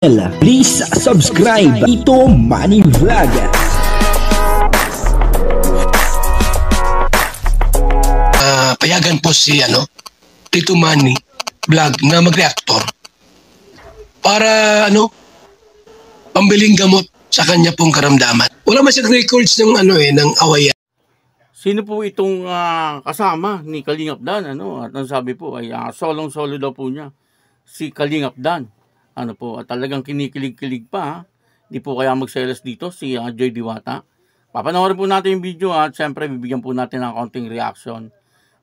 Please subscribe Ito Money Vlog. Payagan po si Tito Manny Vlog na mag-reactor para pambiling gamot sa kanya pong karamdaman. Wala man siyang records ng ng awayan. Sino po itong kasama ni Kalingap Dan? At ang sabi po ay solong-solo daw po niya si Kalingap Dan. At talagang kinikilig-kilig pa. Di po kaya magselos dito si Joy Diwata. Papanoorin po natin yung video at syempre bibigyan po natin ng konting reaction.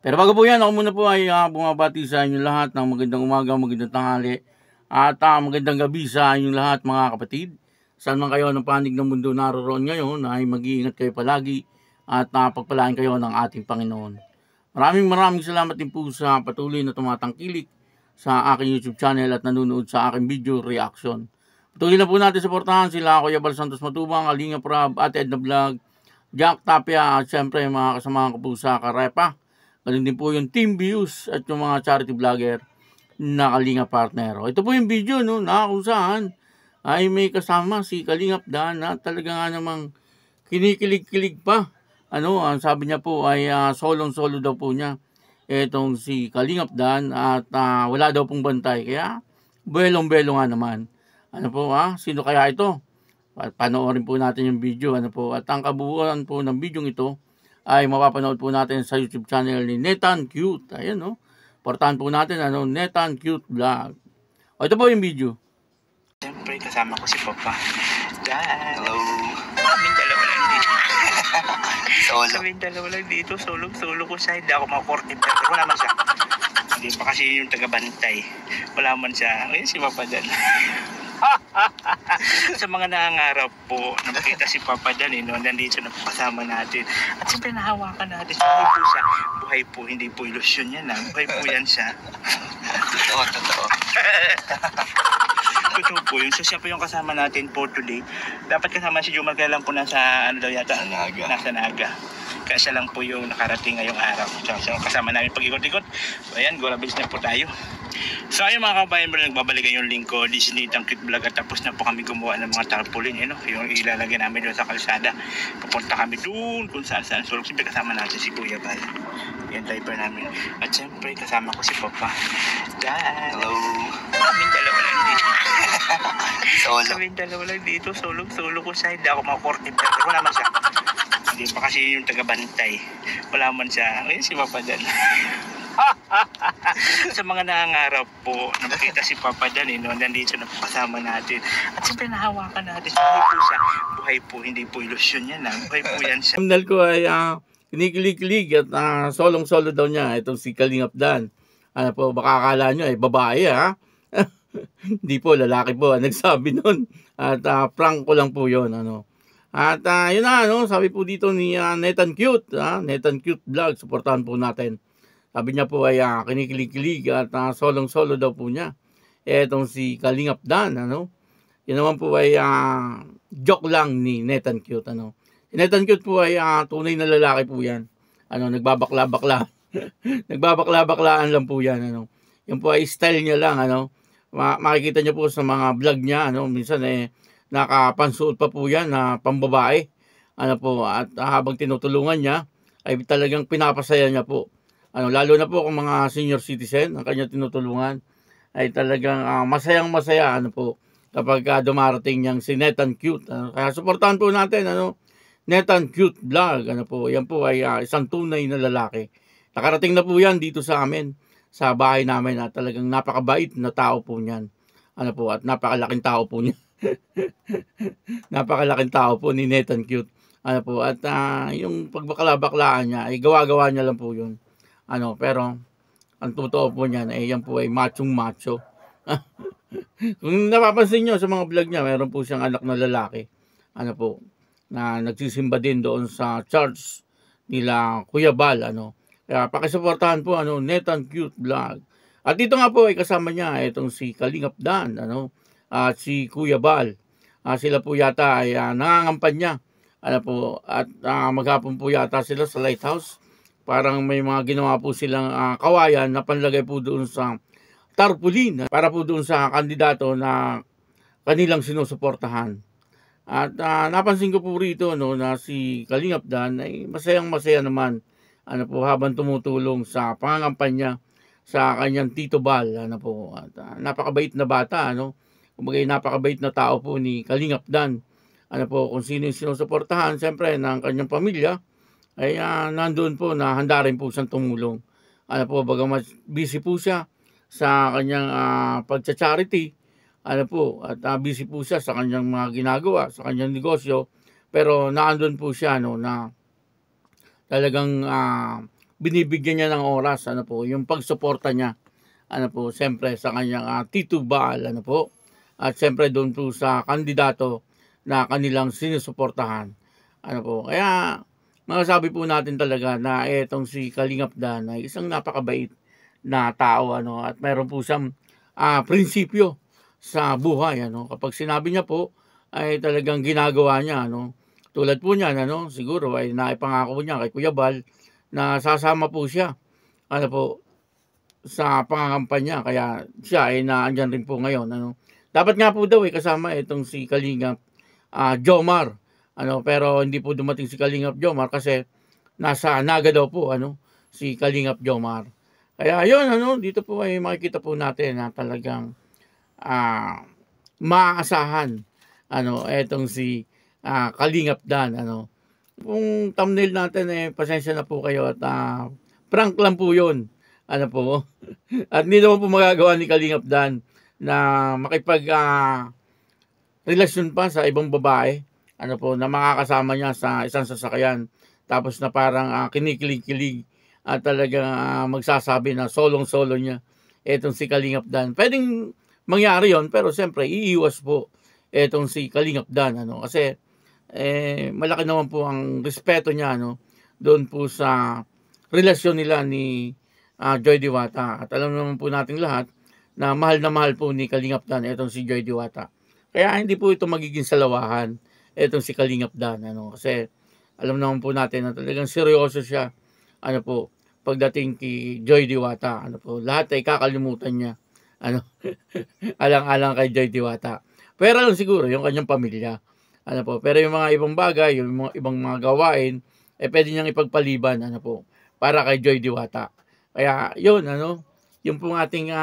Pero bago po yan, ako muna po ay bumabati sa inyo lahat ng magandang umaga, magandang tanghali at magandang gabi sa inyong lahat mga kapatid. Saan man kayo ng panig ng mundo naroon ngayon ay mag-iingat kayo palagi at pagpalain kayo ng ating Panginoon. Maraming salamat din po sa patuloy na tumatangkilik sa aking YouTube channel at nanonood sa aking video reaction. Patuloy na po natin suportahan sila Kuya Bal Santos Matubang, Alinga Prab, Ate Edna Vlog, Jack Tapia at syempre mga kasamahan ko po sa Karepa. Ganun din po yung Team Views at yung mga charity vlogger na Kalinga Partner. Ito po yung video na kung saan ay may kasama si Kalingap Dan na talaga nga namang kinikilig-kilig pa. Ang sabi niya po ay solong-solo daw po niya itong si Kalingap Dan at wala daw pong bantay. Kaya belong-belo nga naman. Sino kaya ito? Panoorin po natin yung video. At ang kabuuan po ng video ito ay mapapanood po natin sa YouTube channel ni Nathan Cute. Ayan portahan po natin Nathan Cute Vlog. Ito po yung video. Siyempre kasama ko si Papa. Dan. Hello. Kaming dalawa lang dito. Solo. Kaming dalawa lang dito. Solo ko siya. Hindi ako makakortip. Pero wala man siya. Hindi pa kasi yung tagabantay. Wala man siya. Ayun si Papa Dan. Sa mga nangangarap po, nakita si Papa Dan, nandito na kasama natin. At siyempre nahawakan natin. Buhay po siya. Buhay po, hindi po ilusyon yan. Buhay po yan siya. Totoo. Totoo po yun. So siya po yung kasama natin for today. Dapat kasama si Jomar, kaya lang po nasa nasa Naga. Kaya siya lang po yung nakarating ngayong araw. So kasama namin pag-ikot-ikot. So ayan, go-rabilis na po tayo. So ayun mga kabayan, nagbabalikan yung link ko, this is Nathan Cute Vlog, at tapos na po kami gumawa ng mga tarpaulin, yung ilalagay namin doon sa kalsada. Pupunta kami doon kung saan. So siyempre kasama natin si Kuya Bal, yung driver namin. At siyempre kasama ko si Papa. Dan. Hello. Kaming dalawa lang dito. Solo. Kaming dalawa lang dito. Solo ko siya. Hindi ako makakortip. Pero wala man siya. Hindi pa kasi yung tagabantay. Wala man siya. Ayun si Papa Dan. Sa mga nangangarap po, nakita si Papa Dan, nandito na kasama natin. At siyempre nahawakan natin. Buhay po siya. Buhay po, hindi po ilusyon yan. Buhay po yan siya. Kamdal ko ay kinikilig-kilig at solong-solo daw niya itong si Kalingap Dan. Baka akala nyo ay babae Hindi po, lalaki po nagsabi nun. At prank ko lang po yun. At yun sabi po dito ni Nathan Cute. Nathan Cute Vlog, supportahan po natin. Sabi niya po ay kinikilig-kilig at solong-solo daw po niya etong si Kalingap Dan. Yun naman po ay joke lang ni Nathan Cute. Si Nathan Cute po ay tunay na lalaki po yan. Nagbabakla-bakla. Nagbabakla-baklaan lang po yan. Yan po ay style niya lang. Makikita niyo po sa mga vlog niya. Minsan nakapansuot pa po yan na pambabae. At habang tinutulungan niya ay talagang pinapasaya niya po. Lalo na po kung mga senior citizen ang kanya tinutulungan ay talagang masayang-masaya kapag dumarating niyang si Nathan Cute. Kaya suportahan po natin Nathan Cute Vlog. Yan po ay isang tunay na lalaki. Nakarating na po yan dito sa amin, sa bahay namin, at talagang napakabait na tao po niyan. At napakalaking tao po niya. Napakalaking tao po ni Nathan Cute. At yung pagbakla-baklaan niya ay gawa-gawa niya lang po yun. Pero ang totoo po niyan ay yan po ay machong-macho. Kung napapansin nyo sa mga vlog niya, mayroon po siyang anak na lalaki. Na nagsisimba din doon sa church nila Kuya Bal. Kaya pakisuportahan po Nathan Cute Vlog. At dito nga po ay kasama niya itong si Kalingap Dan at si Kuya Bal. Sila po yata ay nangangampanya. At maghapon po yata sila sa Lighthouse. Parang may mga ginawa po silang kawayan na panlagay po doon sa tarpaulin para po doon sa kandidato na kanilang sinusuportahan. At napansin ko po rito no, na si Kalingap Dan ay masayang-masaya naman habang tumutulong sa pangangampanya sa kanyang Tito Bal. At napakabait na bata. Kumbaga napakabait na tao po ni Kalingap Dan. Kung sino yung sinusuportahan, siyempre ng kanyang pamilya, ay nandoon po na handa rin po siyang tumulong. Bagamat busy po siya sa kanyang pagcha-charity, at busy po siya sa kanyang mga ginagawa, sa kanyang negosyo, pero naandun po siya na talagang binibigyan niya ng oras, yung pagsuporta niya, siyempre sa kanyang Tito Bal, at siyempre doon po sa kandidato na kanilang sinusuportahan. Kaya masasabi po natin talaga na etong si Kalingap Dan ay isang napakabait na tao, at mayroon po siyang prinsipyo sa buhay. Kapag sinabi niya po ay talagang ginagawa niya. Tulad po niyan, siguro ay naipangako niya kay Kuya Bal na sasama po siya sa pangangampanya, kaya siya ay naandyan rin po ngayon. Dapat nga po daw kasama itong si Kalingap Jomar, pero hindi po dumating si Kalingap Jomar kasi nasa Naga daw po si Kalingap Jomar. Kaya yun, dito po ay makikita po natin na talagang maaasahan etong si Kalingap Dan. Kung thumbnail natin pasensya na po kayo at prank lang po yun. At hindi naman po magagawa ni Kalingap Dan na makipag relasyon pa sa ibang babae na makakasama niya sa isang sasakyan, tapos na parang kinikilig-kilig at talagang magsasabi na solong-solo niya etong si Kalingap Dan. Pwedeng mangyari yon, pero siyempre iiwas po etong si Kalingap Dan kasi malaki naman po ang respeto niya doon po sa relasyon nila ni Joy Diwata, at alam naman po nating lahat na mahal po ni Kalingap Dan etong si Joy Diwata. Kaya hindi po ito magiging salawahan etong si Kalingap Dan kasi alam naman po natin na talagang seryoso siya pagdating kay Joy Diwata. Lahat ay kakalimutan niya alang-alang kay Joy Diwata. Pero lang siguro yung kanyang pamilya. Pero yung mga ibang bagay, yung mga ibang mga gawain, pwede niyang ipagpaliban para kay Joy Diwata. Kaya yun, yung pong ating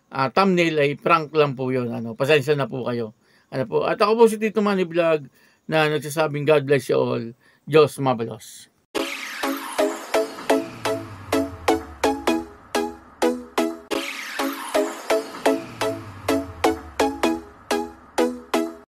thumbnail ay prank lang po yun. Pasensya na po kayo. At ako po si Tito Manny Vlog na nagsasabing God bless you all. Diyos mabalos.